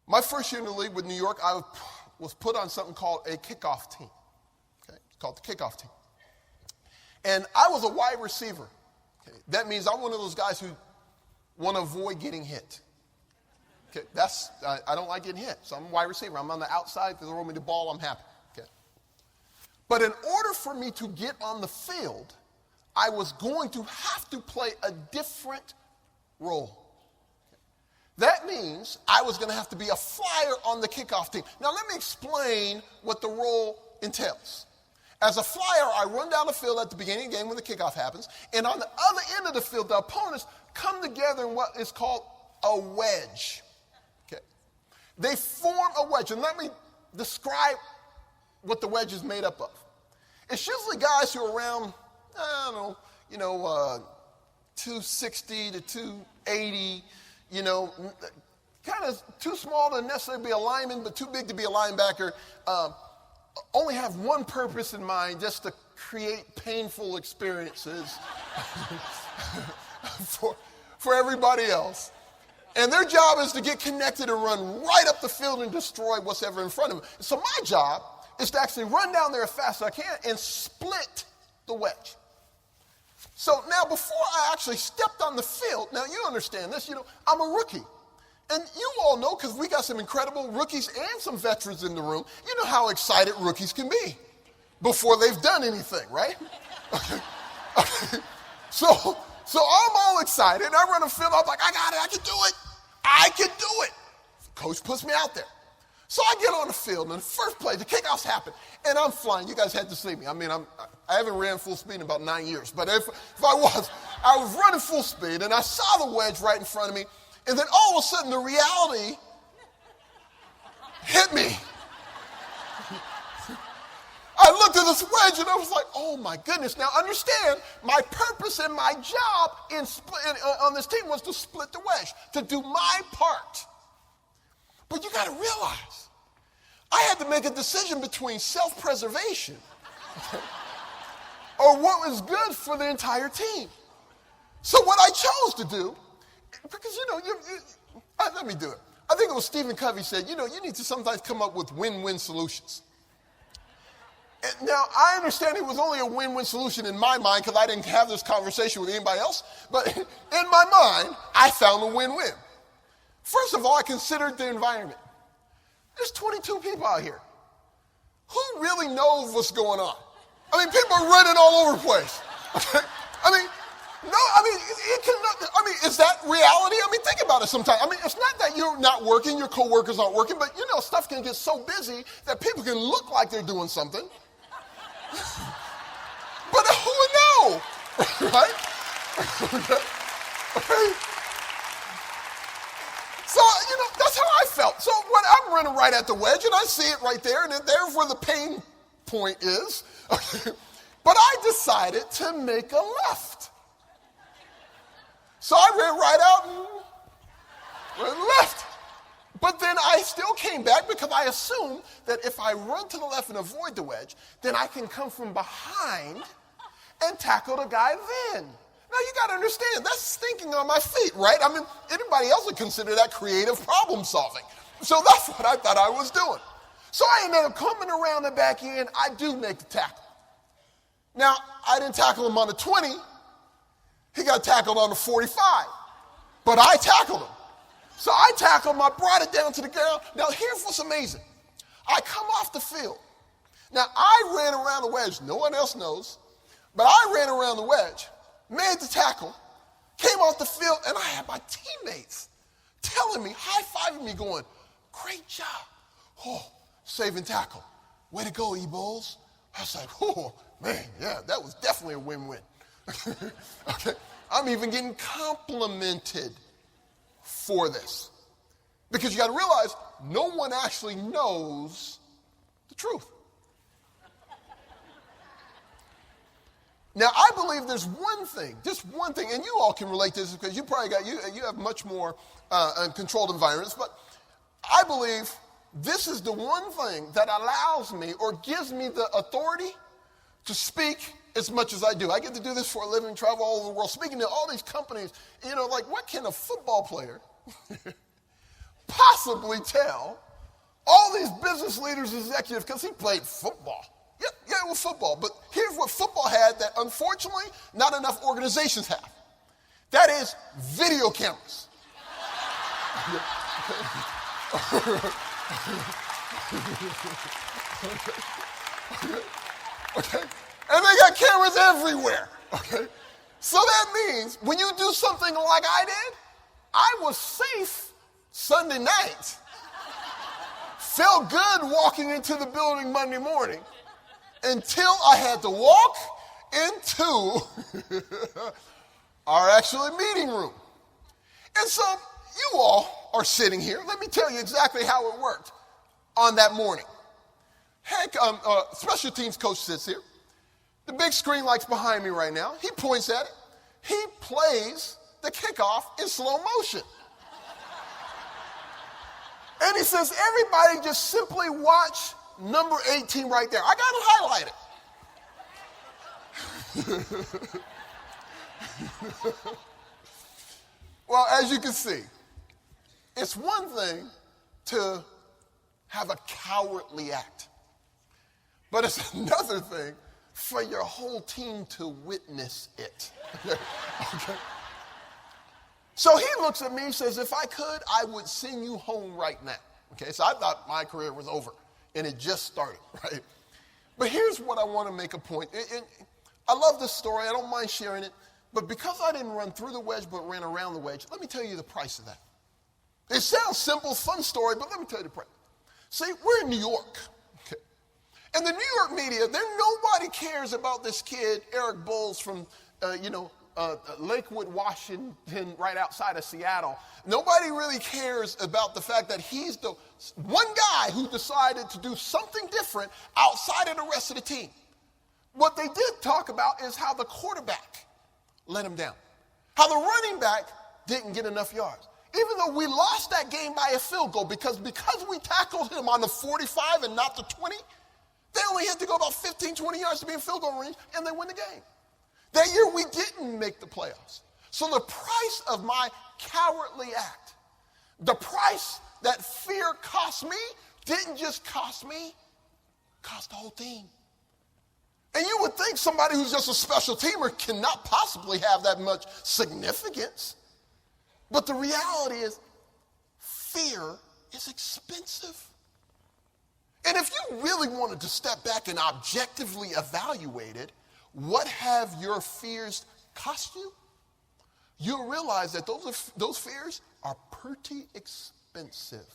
My first year in the league with New York, I was put on something called a kickoff team. Okay? It's called the kickoff team. And I was a wide receiver. Okay? That means I'm one of those guys who want to avoid getting hit. Okay? I don't like getting hit, so I'm a wide receiver. I'm on the outside. If they throw me the ball, I'm happy. Okay? But in order for me to get on the field, I was going to have to play a different role. That means I was going to have to be a flyer on the kickoff team. Now, let me explain what the role entails. As a flyer, I run down the field at the beginning of the game when the kickoff happens, and on the other end of the field, the opponents come together in what is called a wedge. Okay. They form a wedge, and let me describe what the wedge is made up of. It's usually guys who are around, 260 to 280, kind of too small to necessarily be a lineman, but too big to be a linebacker, only have one purpose in mind, just to create painful experiences for everybody else. And their job is to get connected and run right up the field and destroy what's ever in front of them. So my job is to actually run down there as fast as I can and split the wedge. So now before I actually stepped on the field, now you understand this, I'm a rookie. And you all know, because we got some incredible rookies and some veterans in the room, you know how excited rookies can be before they've done anything, right? Okay. So I'm all excited. I run the field. I'm like, I got it. I can do it. Coach puts me out there. So I get on the field, and the first play, the kickoffs happen, and I'm flying. You guys had to see me. I mean, I haven't ran full speed in about 9 years, but if I was running full speed, and I saw the wedge right in front of me, and then all of a sudden the reality hit me. I looked at this wedge, and I was like, oh my goodness. Now understand, my purpose and my job on this team was to split the wedge, to do my part. But you got to realize, I had to make a decision between self-preservation or what was good for the entire team. So what I chose to do, because, let me do it. I think it was Stephen Covey said, you need to sometimes come up with win-win solutions. And now, I understand it was only a win-win solution in my mind because I didn't have this conversation with anybody else. But in my mind, I found a win-win. First of all, I considered the environment. There's 22 people out here. Who really knows what's going on? I mean, people are running all over the place. Okay? Is that reality? I mean, think about it sometimes. I mean, it's not that you're not working, your coworkers aren't working, but stuff can get so busy that people can look like they're doing something. But who would know? Right? Okay. So, that's how I felt. So when I'm running right at the wedge, and I see it right there, and there's where the pain point is. But I decided to make a left. So I ran right out and went left. But then I still came back because I assumed that if I run to the left and avoid the wedge, then I can come from behind and tackle the guy then. Now, you got to understand, that's thinking on my feet, right? I mean, anybody else would consider that creative problem solving. So that's what I thought I was doing. So I ended up coming around the back end. I do make the tackle. Now, I didn't tackle him on the 20. He got tackled on the 45. But I tackled him. So I tackled him. I brought it down to the ground. Now, here's what's amazing. I come off the field. Now, I ran around the wedge. No one else knows. But I ran around the wedge, made the tackle, came off the field, and I had my teammates telling me, high-fiving me, going, great job. Oh, saving tackle. Way to go, Boles. I was like, oh, man, yeah, that was definitely a win-win. Okay, I'm even getting complimented for this. Because you got to realize, no one actually knows the truth. Now, I believe there's one thing, just one thing, and you all can relate to this because you probably you have much more controlled environments, but I believe this is the one thing that allows me or gives me the authority to speak as much as I do. I get to do this for a living, travel all over the world, speaking to all these companies. Like, what can a football player possibly tell all these business leaders, executives, because he played football. Yeah, it was football. But here's what football had that unfortunately not enough organizations have. That is video cameras. Okay? And they got cameras everywhere. Okay? So that means when you do something like I did, I was safe Sunday night. Felt good walking into the building Monday morning until I had to walk into our actual meeting room. And so you all are sitting here. Let me tell you exactly how it worked on that morning. Heck, special teams coach sits here. The big screen light's behind me right now. He points at it. He plays the kickoff in slow motion. And he says, everybody just simply watch number 18 right there. I got it highlighted. Well, as you can see, it's one thing to have a cowardly act, but it's another thing for your whole team to witness it. Okay? So he looks at me and says, if I could, I would send you home right now. Okay, so I thought my career was over, and it just started, right? But here's what I want to make a point. I love this story. I don't mind sharing it. But because I didn't run through the wedge but ran around the wedge, let me tell you the price of that. It sounds simple, fun story, but let me tell you the price. See, we're in New York. Okay? And the New York media, nobody cares about this kid, Eric Boles from, Lakewood, Washington, right outside of Seattle. Nobody really cares about the fact that he's the one guy who decided to do something different outside of the rest of the team. What they did talk about is how the quarterback let him down, how the running back didn't get enough yards. Even though we lost that game by a field goal because we tackled him on the 45 and not the 20, they only had to go about 15, 20 yards to be in field goal range, and they win the game. That year, we didn't make the playoffs. So the price of my cowardly act, the price that fear cost me, didn't just cost me, cost the whole team. And you would think somebody who's just a special teamer cannot possibly have that much significance. But the reality is, fear is expensive. And if you really wanted to step back and objectively evaluate it, what have your fears cost you? You'll realize that those fears are pretty expensive.